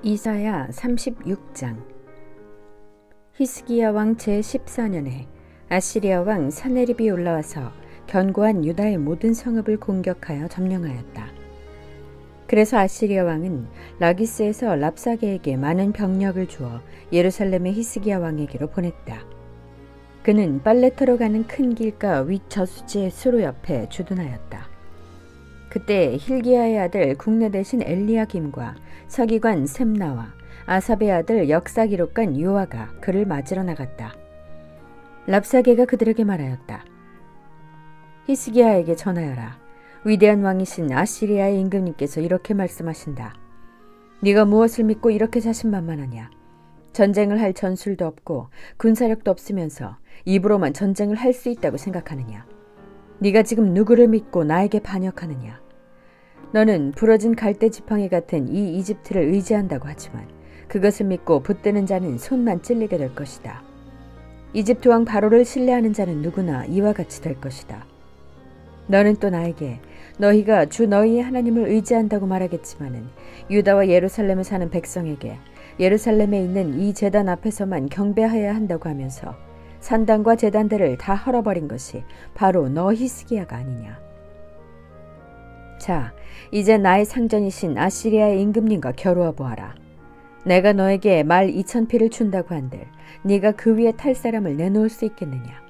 이사야 36장. 히스기야 왕 제14년에 아시리아 왕 사네립이 올라와서 견고한 유다의 모든 성읍을 공격하여 점령하였다. 그래서 아시리아 왕은 라기스에서 랍사게에게 많은 병력을 주어 예루살렘의 히스기야 왕에게로 보냈다. 그는 빨래터로 가는 큰 길가 윗 저수지의 수로 옆에 주둔하였다. 그때 hil기야의 아들 국내 대신 엘리야김과 서기관 셈나와 아삽의 아들 역사기록관 요아가 그를 맞으러 나갔다. 랍사게가 그들에게 말하였다. 히스기야에게 전하여라. 위대한 왕이신 아시리아의 임금님께서 이렇게 말씀하신다. 네가 무엇을 믿고 이렇게 자신만만하냐? 전쟁을 할 전술도 없고 군사력도 없으면서 입으로만 전쟁을 할 수 있다고 생각하느냐? 네가 지금 누구를 믿고 나에게 반역하느냐? 너는 부러진 갈대 지팡이 같은 이 이집트를 의지한다고 하지만 그것을 믿고 붙드는 자는 손만 찔리게 될 것이다. 이집트 왕 바로를 신뢰하는 자는 누구나 이와 같이 될 것이다. 너는 또 나에게 너희가 주 너희의 하나님을 의지한다고 말하겠지만은 유다와 예루살렘에 사는 백성에게 예루살렘에 있는 이 제단 앞에서만 경배하여야 한다고 하면서 산당과 제단들을 다 헐어버린 것이 바로 너 히스기야가 아니냐. 자, 이제 나의 상전이신 아시리아의 임금님과 겨루어 보아라. 내가 너에게 말 2000피를 준다고 한들 네가 그 위에 탈 사람을 내놓을 수 있겠느냐?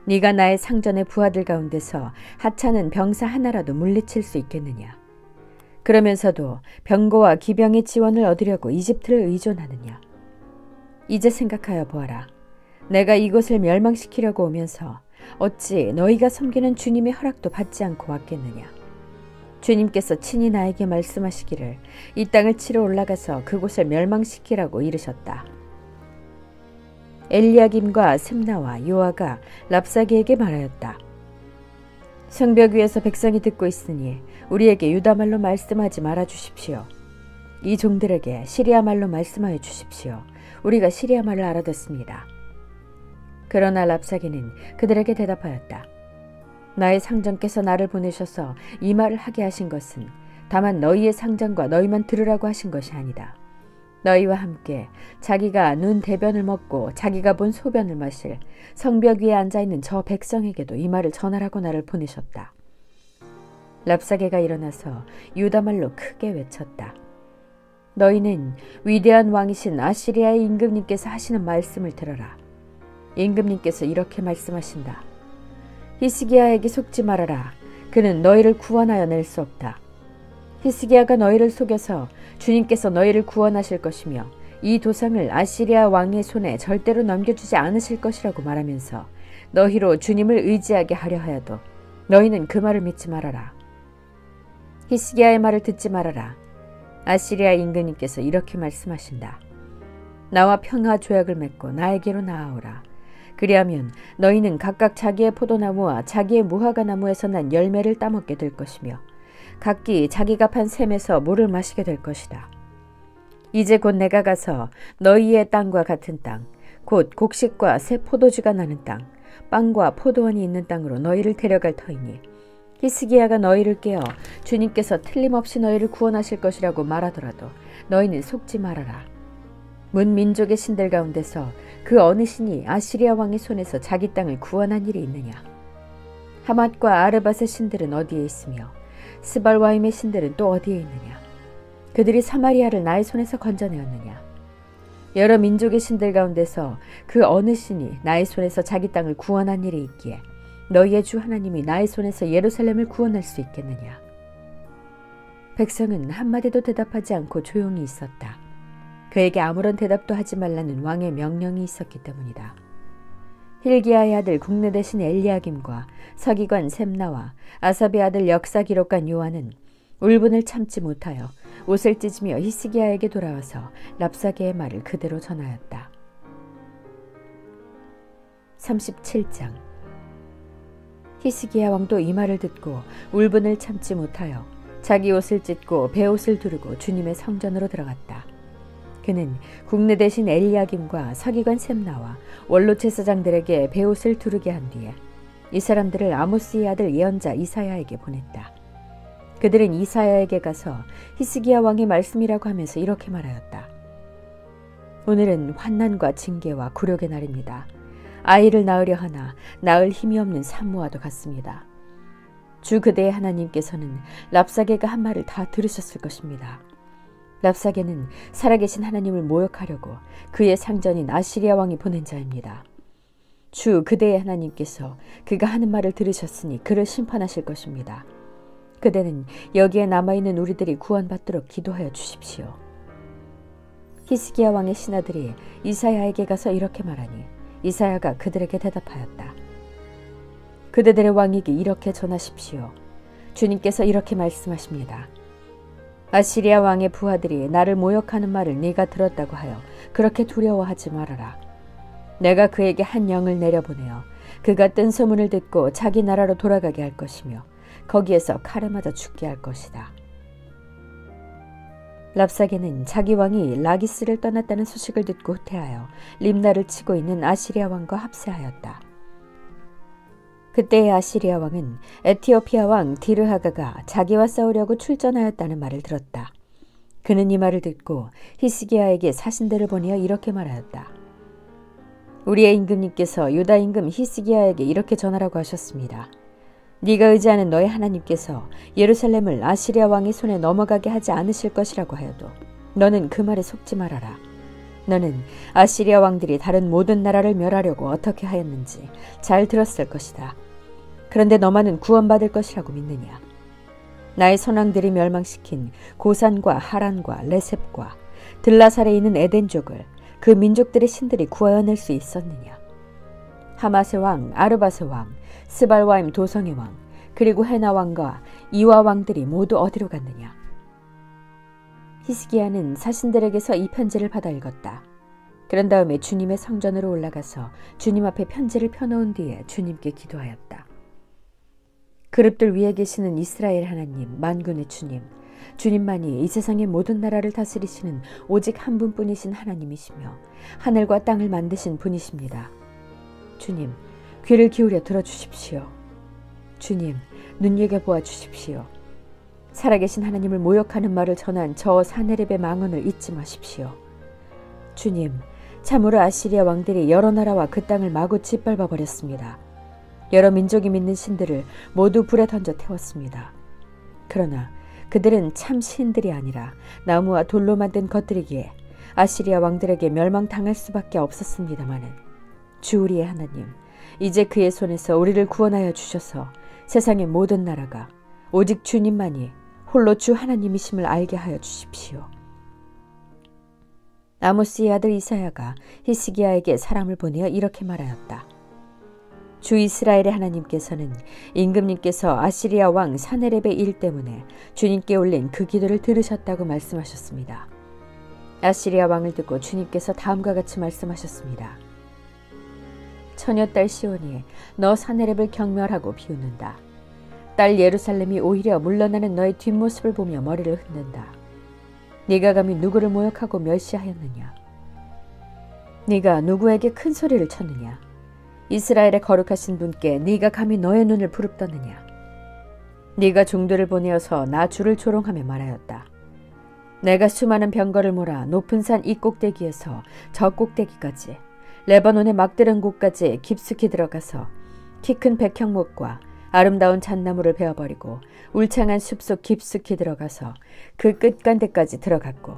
네가 나의 상전의 부하들 가운데서 하찮은 병사 하나라도 물리칠 수 있겠느냐? 그러면서도 병거와 기병의 지원을 얻으려고 이집트를 의존하느냐? 이제 생각하여 보아라. 내가 이곳을 멸망시키려고 오면서 어찌 너희가 섬기는 주님의 허락도 받지 않고 왔겠느냐? 주님께서 친히 나에게 말씀하시기를 이 땅을 치러 올라가서 그곳을 멸망시키라고 이르셨다. 엘리야김과 셈나와 요아가 랍사게에게 말하였다. 성벽 위에서 백성이 듣고 있으니 우리에게 유다말로 말씀하지 말아 주십시오. 이 종들에게 시리아말로 말씀하여 주십시오. 우리가 시리아말을 알아듣습니다. 그러나 랍사게는 그들에게 대답하였다. 나의 상전께서 나를 보내셔서 이 말을 하게 하신 것은 다만 너희의 상전과 너희만 들으라고 하신 것이 아니다. 너희와 함께 자기가 눈 대변을 먹고 자기가 본 소변을 마실 성벽 위에 앉아있는 저 백성에게도 이 말을 전하라고 나를 보내셨다. 랍사게가 일어나서 유다말로 크게 외쳤다. 너희는 위대한 왕이신 아시리아의 임금님께서 하시는 말씀을 들어라. 임금님께서 이렇게 말씀하신다. 히스기야에게 속지 말아라. 그는 너희를 구원하여 낼 수 없다. 히스기야가 너희를 속여서 주님께서 너희를 구원하실 것이며 이 도상을 아시리아 왕의 손에 절대로 넘겨주지 않으실 것이라고 말하면서 너희로 주님을 의지하게 하려 하여도 너희는 그 말을 믿지 말아라. 히스기야의 말을 듣지 말아라. 아시리아 임금님께서 이렇게 말씀하신다. 나와 평화 조약을 맺고 나에게로 나아오라. 그리하면 너희는 각각 자기의 포도나무와 자기의 무화과나무에서 난 열매를 따먹게 될 것이며 각기 자기가 판 샘에서 물을 마시게 될 것이다. 이제 곧 내가 가서 너희의 땅과 같은 땅, 곧 곡식과 새 포도주가 나는 땅, 빵과 포도원이 있는 땅으로 너희를 데려갈 터이니 히스기야가 너희를 깨어 주님께서 틀림없이 너희를 구원하실 것이라고 말하더라도 너희는 속지 말아라. 문 민족의 신들 가운데서 그 어느 신이 아시리아 왕의 손에서 자기 땅을 구원한 일이 있느냐? 하맛과 아르밧의 신들은 어디에 있으며 스발와임의 신들은 또 어디에 있느냐? 그들이 사마리아를 나의 손에서 건져내었느냐? 여러 민족의 신들 가운데서 그 어느 신이 나의 손에서 자기 땅을 구원한 일이 있기에 너희의 주 하나님이 나의 손에서 예루살렘을 구원할 수 있겠느냐? 백성은 한마디도 대답하지 않고 조용히 있었다. 그에게 아무런 대답도 하지 말라는 왕의 명령이 있었기 때문이다. hil기야의 아들 국내 대신 엘리야김과 서기관 셈나와 아삽의 아들 역사기록관 요한은 울분을 참지 못하여 옷을 찢으며 히스기야에게 돌아와서 랍사게의 말을 그대로 전하였다. 37장. 히스기야 왕도 이 말을 듣고 울분을 참지 못하여 자기 옷을 찢고 베옷을 두르고 주님의 성전으로 들어갔다. 그는 국내 대신 엘리야김과 서기관 셈나와 원로 제사장들에게 베옷을 두르게 한 뒤에 이 사람들을 아모스의 아들 예언자 이사야에게 보냈다. 그들은 이사야에게 가서 히스기야 왕의 말씀이라고 하면서 이렇게 말하였다. 오늘은 환난과 징계와 굴욕의 날입니다. 아이를 낳으려 하나 낳을 힘이 없는 산모와도 같습니다. 주 그대의 하나님께서는 랍사게가 한 말을 다 들으셨을 것입니다. 랍사게는 살아계신 하나님을 모욕하려고 그의 상전인 아시리아 왕이 보낸 자입니다. 주 그대의 하나님께서 그가 하는 말을 들으셨으니 그를 심판하실 것입니다. 그대는 여기에 남아있는 우리들이 구원받도록 기도하여 주십시오. 히스기야 왕의 신하들이 이사야에게 가서 이렇게 말하니 이사야가 그들에게 대답하였다. 그대들의 왕에게 이렇게 전하십시오. 주님께서 이렇게 말씀하십니다. 아시리아 왕의 부하들이 나를 모욕하는 말을 네가 들었다고 하여 그렇게 두려워하지 말아라. 내가 그에게 한 영을 내려보내어 그가 뜬 소문을 듣고 자기 나라로 돌아가게 할 것이며 거기에서 칼에 맞아 죽게 할 것이다. 랍사게는 자기 왕이 라기스를 떠났다는 소식을 듣고 후퇴하여 림나를 치고 있는 아시리아 왕과 합세하였다. 그때의 아시리아 왕은 에티오피아 왕 디르하가가 자기와 싸우려고 출전하였다는 말을 들었다. 그는 이 말을 듣고 히스기야에게 사신들을 보내어 이렇게 말하였다. 우리의 임금님께서 유다 임금 히스기야에게 이렇게 전하라고 하셨습니다. 네가 의지하는 너의 하나님께서 예루살렘을 아시리아 왕의 손에 넘어가게 하지 않으실 것이라고 하여도 너는 그 말에 속지 말아라. 너는 아시리아 왕들이 다른 모든 나라를 멸하려고 어떻게 하였는지 잘 들었을 것이다. 그런데 너만은 구원받을 것이라고 믿느냐? 나의 선왕들이 멸망시킨 고산과 하란과 레셉과 들라살에 있는 에덴족을 그 민족들의 신들이 구하여낼 수 있었느냐? 하맛의 왕, 아르밧의 왕, 스발와임 도성의 왕, 그리고 헤나 왕과 이와 왕들이 모두 어디로 갔느냐? 히스기야는 사신들에게서 이 편지를 받아 읽었다. 그런 다음에 주님의 성전으로 올라가서 주님 앞에 편지를 펴놓은 뒤에 주님께 기도하였다. 그룹들 위에 계시는 이스라엘 하나님, 만군의 주님, 주님만이 이 세상의 모든 나라를 다스리시는 오직 한 분뿐이신 하나님이시며 하늘과 땅을 만드신 분이십니다. 주님, 귀를 기울여 들어주십시오. 주님, 눈여겨보아 주십시오. 살아계신 하나님을 모욕하는 말을 전한 저 사네립의 망언을 잊지 마십시오. 주님, 참으로 아시리아 왕들이 여러 나라와 그 땅을 마구 짓밟아 버렸습니다. 여러 민족이 믿는 신들을 모두 불에 던져 태웠습니다. 그러나 그들은 참 신들이 아니라 나무와 돌로 만든 것들이기에 아시리아 왕들에게 멸망당할 수밖에 없었습니다마는 주 우리의 하나님, 이제 그의 손에서 우리를 구원하여 주셔서 세상의 모든 나라가 오직 주님만이 홀로 주 하나님이심을 알게 하여 주십시오. 아모스의 아들 이사야가 히스기야에게 사람을 보내어 이렇게 말하였다. 주 이스라엘의 하나님께서는 임금님께서 아시리아 왕 사네렙의 일 때문에 주님께 올린 그 기도를 들으셨다고 말씀하셨습니다. 아시리아 왕을 듣고 주님께서 다음과 같이 말씀하셨습니다. 처녀딸 시온이 너 사네렙을 경멸하고 비웃는다. 딸 예루살렘이 오히려 물러나는 너의 뒷모습을 보며 머리를 흔든다. 네가 감히 누구를 모욕하고 멸시하였느냐? 네가 누구에게 큰 소리를 쳤느냐? 이스라엘의 거룩하신 분께 네가 감히 너의 눈을 부릅떴느냐? 네가 종들을 보내어서 나 주를 조롱하며 말하였다. 내가 수많은 병거를 몰아 높은 산 이 꼭대기에서 저 꼭대기까지 레바논의 막드른 곳까지 깊숙이 들어가서 키 큰 백향목과 아름다운 잣나무를 베어버리고 울창한 숲속 깊숙이 들어가서 그 끝간데까지 들어갔고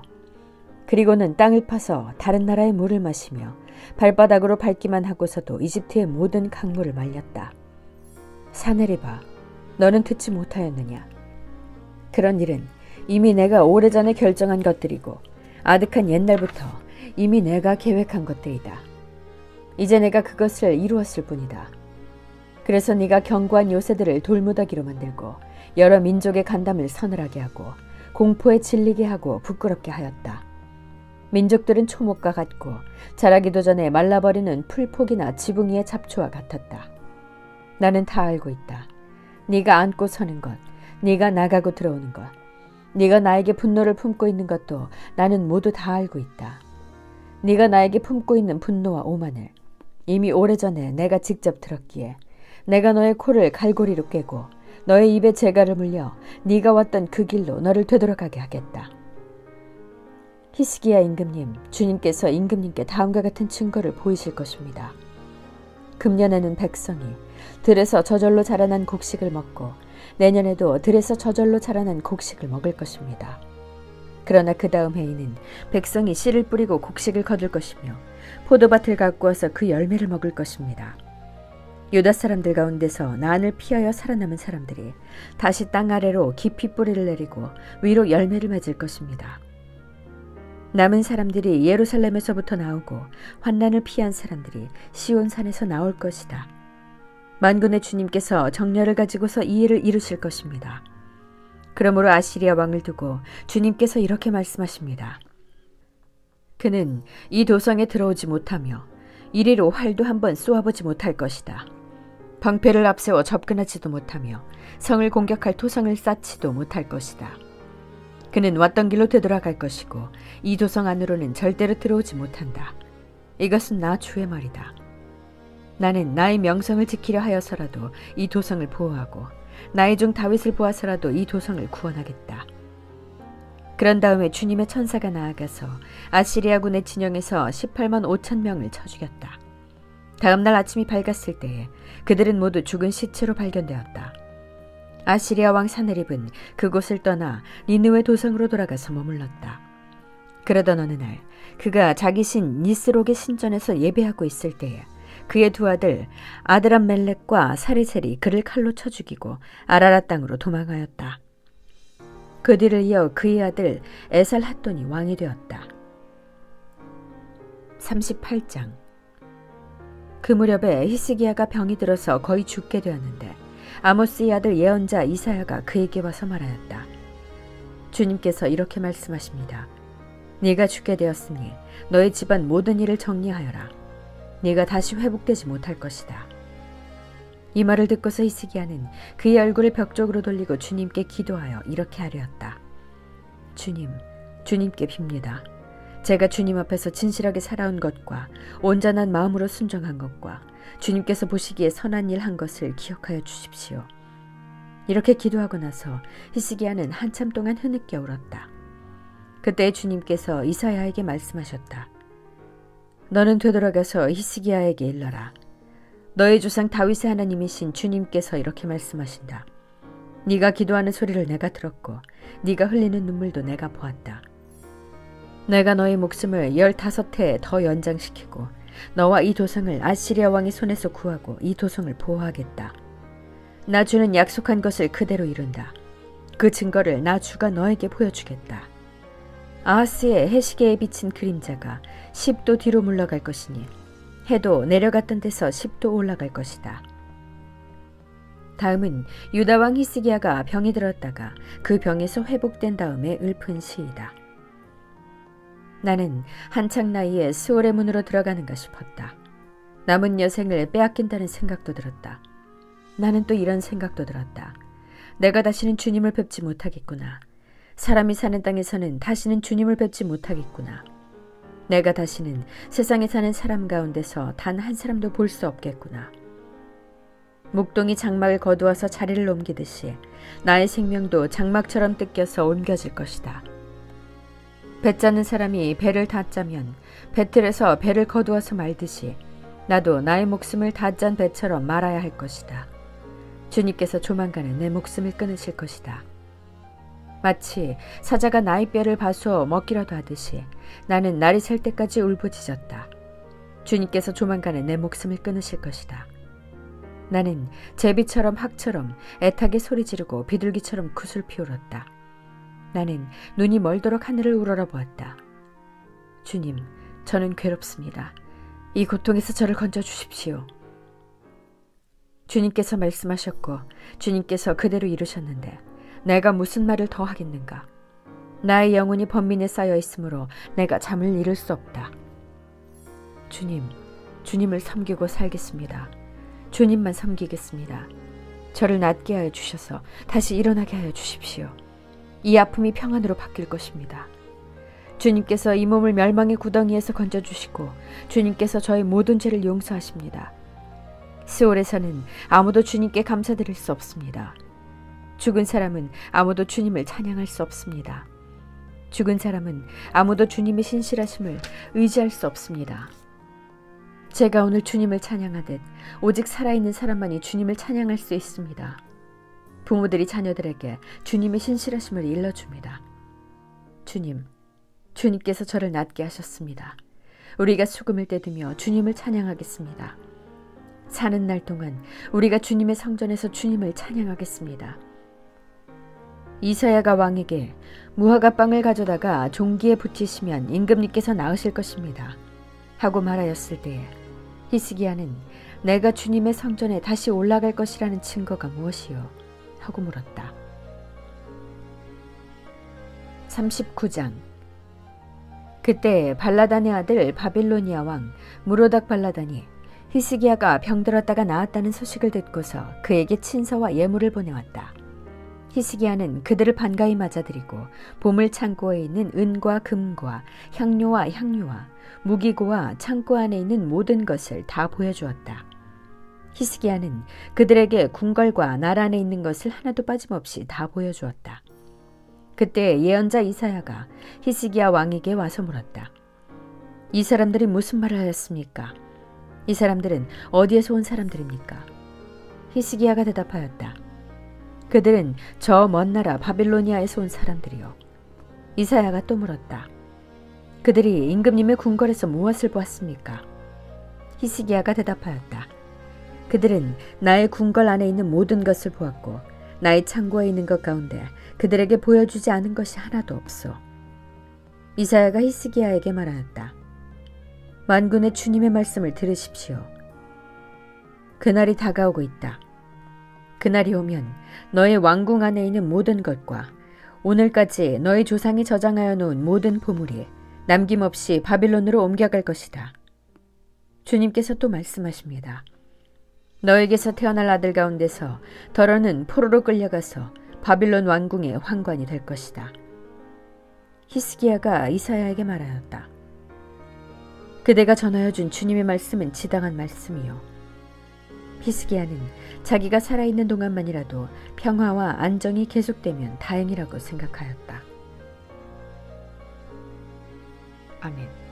그리고는 땅을 파서 다른 나라의 물을 마시며 발바닥으로 밟기만 하고서도 이집트의 모든 강물을 말렸다. 사네립아, 너는 듣지 못하였느냐? 그런 일은 이미 내가 오래전에 결정한 것들이고 아득한 옛날부터 이미 내가 계획한 것들이다. 이제 내가 그것을 이루었을 뿐이다. 그래서 네가 견고한 요새들을 돌무더기로 만들고 여러 민족의 간담을 서늘하게 하고 공포에 질리게 하고 부끄럽게 하였다. 민족들은 초목과 같고 자라기도 전에 말라버리는 풀포기나 지붕 위의 잡초와 같았다. 나는 다 알고 있다. 네가 앉고 서는 것, 네가 나가고 들어오는 것, 네가 나에게 분노를 품고 있는 것도 나는 모두 다 알고 있다. 네가 나에게 품고 있는 분노와 오만을 이미 오래전에 내가 직접 들었기에 내가 너의 코를 갈고리로 꿰고 너의 입에 재갈을 물려 네가 왔던 그 길로 너를 되돌아가게 하겠다. 히스기야 임금님, 주님께서 임금님께 다음과 같은 증거를 보이실 것입니다. 금년에는 백성이 들에서 저절로 자라난 곡식을 먹고 내년에도 들에서 저절로 자라난 곡식을 먹을 것입니다. 그러나 그 다음 해에는 백성이 씨를 뿌리고 곡식을 거둘 것이며 포도밭을 가꾸어서 그 열매를 먹을 것입니다. 유다 사람들 가운데서 난을 피하여 살아남은 사람들이 다시 땅 아래로 깊이 뿌리를 내리고 위로 열매를 맺을 것입니다. 남은 사람들이 예루살렘에서부터 나오고 환난을 피한 사람들이 시온산에서 나올 것이다. 만군의 주님께서 정렬을 가지고서 이 일을 이루실 것입니다. 그러므로 아시리아 왕을 두고 주님께서 이렇게 말씀하십니다. 그는 이 도성에 들어오지 못하며 이리로 활도 한번 쏘아보지 못할 것이다. 방패를 앞세워 접근하지도 못하며 성을 공격할 토성을 쌓지도 못할 것이다. 그는 왔던 길로 되돌아갈 것이고 이 도성 안으로는 절대로 들어오지 못한다. 이것은 나 주의 말이다. 나는 나의 명성을 지키려 하여서라도 이 도성을 보호하고 나의 종 다윗을 보아서라도 이 도성을 구원하겠다. 그런 다음에 주님의 천사가 나아가서 아시리아군의 진영에서 18만 5천 명을 쳐 죽였다. 다음 날 아침이 밝았을 때에 그들은 모두 죽은 시체로 발견되었다. 아시리아 왕 사네립은 그곳을 떠나 니느웨 도성으로 돌아가서 머물렀다. 그러던 어느 날 그가 자기 신 니스록의 신전에서 예배하고 있을 때에 그의 두 아들 아드람멜렉과 사리셀이 그를 칼로 쳐 죽이고 아라랏 땅으로 도망하였다. 그 뒤를 이어 그의 아들 에살핫돈이 왕이 되었다. 38장. 그 무렵에 히스기야가 병이 들어서 거의 죽게 되었는데 아모스의 아들 예언자 이사야가 그에게 와서 말하였다. 주님께서 이렇게 말씀하십니다. 네가 죽게 되었으니 너의 집안 모든 일을 정리하여라. 네가 다시 회복되지 못할 것이다. 이 말을 듣고서 히스기야는 그의 얼굴을 벽 쪽으로 돌리고 주님께 기도하여 이렇게 하려었다. 주님, 주님께 빕니다. 제가 주님 앞에서 진실하게 살아온 것과 온전한 마음으로 순종한 것과 주님께서 보시기에 선한 일 한 것을 기억하여 주십시오. 이렇게 기도하고 나서 히스기야는 한참 동안 흐느껴 울었다. 그때 주님께서 이사야에게 말씀하셨다. 너는 되돌아가서 히스기야에게 일러라. 너의 조상 다윗의 하나님이신 주님께서 이렇게 말씀하신다. 네가 기도하는 소리를 내가 들었고 네가 흘리는 눈물도 내가 보았다. 내가 너의 목숨을 15해 더 연장시키고 너와 이 도성을 아시리아 왕의 손에서 구하고 이 도성을 보호하겠다. 나 주는 약속한 것을 그대로 이룬다. 그 증거를 나 주가 너에게 보여주겠다. 아하스의 해시계에 비친 그림자가 10도 뒤로 물러갈 것이니 해도 내려갔던 데서 10도 올라갈 것이다. 다음은 유다 왕 히스기야가 병이 들었다가 그 병에서 회복된 다음에 읊은 시이다. 나는 한창 나이에 스올의 문으로 들어가는가 싶었다. 남은 여생을 빼앗긴다는 생각도 들었다. 나는 또 이런 생각도 들었다. 내가 다시는 주님을 뵙지 못하겠구나. 사람이 사는 땅에서는 다시는 주님을 뵙지 못하겠구나. 내가 다시는 세상에 사는 사람 가운데서 단 한 사람도 볼 수 없겠구나. 목동이 장막을 거두어서 자리를 옮기듯이 나의 생명도 장막처럼 뜯겨서 옮겨질 것이다. 배 짜는 사람이 배를 다 짜면 배틀에서 배를 거두어서 말듯이 나도 나의 목숨을 다 짠 배처럼 말아야 할 것이다. 주님께서 조만간에 내 목숨을 끊으실 것이다. 마치 사자가 나의 뼈를 파서 먹기라도 하듯이 나는 날이 셀 때까지 울부짖었다. 주님께서 조만간에 내 목숨을 끊으실 것이다. 나는 제비처럼 학처럼 애타게 소리 지르고 비둘기처럼 구슬피 울었다. 나는 눈이 멀도록 하늘을 우러러보았다. 주님, 저는 괴롭습니다. 이 고통에서 저를 건져주십시오. 주님께서 말씀하셨고 주님께서 그대로 이루셨는데 내가 무슨 말을 더 하겠는가? 나의 영혼이 번민에 쌓여 있으므로 내가 잠을 이룰 수 없다. 주님, 주님을 섬기고 살겠습니다. 주님만 섬기겠습니다. 저를 낫게 하여 주셔서 다시 일어나게 하여 주십시오. 이 아픔이 평안으로 바뀔 것입니다. 주님께서 이 몸을 멸망의 구덩이에서 건져주시고 주님께서 저의 모든 죄를 용서하십니다. 스올에서는 아무도 주님께 감사드릴 수 없습니다. 죽은 사람은 아무도 주님을 찬양할 수 없습니다. 죽은 사람은 아무도 주님의 신실하심을 의지할 수 없습니다. 제가 오늘 주님을 찬양하듯 오직 살아있는 사람만이 주님을 찬양할 수 있습니다. 부모들이 자녀들에게 주님의 신실하심을 일러줍니다. 주님께서 저를 낫게 하셨습니다. 우리가 수금을 떼두며 주님을 찬양하겠습니다. 사는 날 동안 우리가 주님의 성전에서 주님을 찬양하겠습니다. 이사야가 왕에게 무화과 빵을 가져다가 종기에 붙이시면 임금님께서 나으실 것입니다 하고 말하였을 때에 히스기야는 내가 주님의 성전에 다시 올라갈 것이라는 증거가 무엇이요? 하고 물었다. 39장. 그때 발라단의 아들 바빌로니아 왕 무로닥 발라단이 히스기야가 병들었다가 나았다는 소식을 듣고서 그에게 친서와 예물을 보내왔다. 히스기야는 그들을 반가이 맞아들이고 보물 창고에 있는 은과 금과 향료와 향유와 무기고와 창고 안에 있는 모든 것을 다 보여주었다. 히스기야는 그들에게 궁궐과 날 안에 있는 것을 하나도 빠짐없이 다 보여주었다. 그때 예언자 이사야가 히스기야 왕에게 와서 물었다. 이 사람들이 무슨 말을 하였습니까? 이 사람들은 어디에서 온 사람들입니까? 히스기야가 대답하였다. 그들은 저 먼 나라 바빌로니아에서 온 사람들이요. 이사야가 또 물었다. 그들이 임금님의 궁궐에서 무엇을 보았습니까? 히스기야가 대답하였다. 그들은 나의 궁궐 안에 있는 모든 것을 보았고 나의 창고에 있는 것 가운데 그들에게 보여주지 않은 것이 하나도 없소. 이사야가 히스기야에게 말하였다. 만군의 주님의 말씀을 들으십시오. 그날이 다가오고 있다. 그날이 오면 너의 왕궁 안에 있는 모든 것과 오늘까지 너의 조상이 저장하여 놓은 모든 보물이 남김없이 바빌론으로 옮겨갈 것이다. 주님께서 또 말씀하십니다. 너에게서 태어날 아들 가운데서 더러는 포로로 끌려가서 바빌론 왕궁의 환관이 될 것이다. 히스기야가 이사야에게 말하였다. 그대가 전하여 준 주님의 말씀은 지당한 말씀이요. 히스기야는 자기가 살아있는 동안만이라도 평화와 안정이 계속되면 다행이라고 생각하였다. 아멘.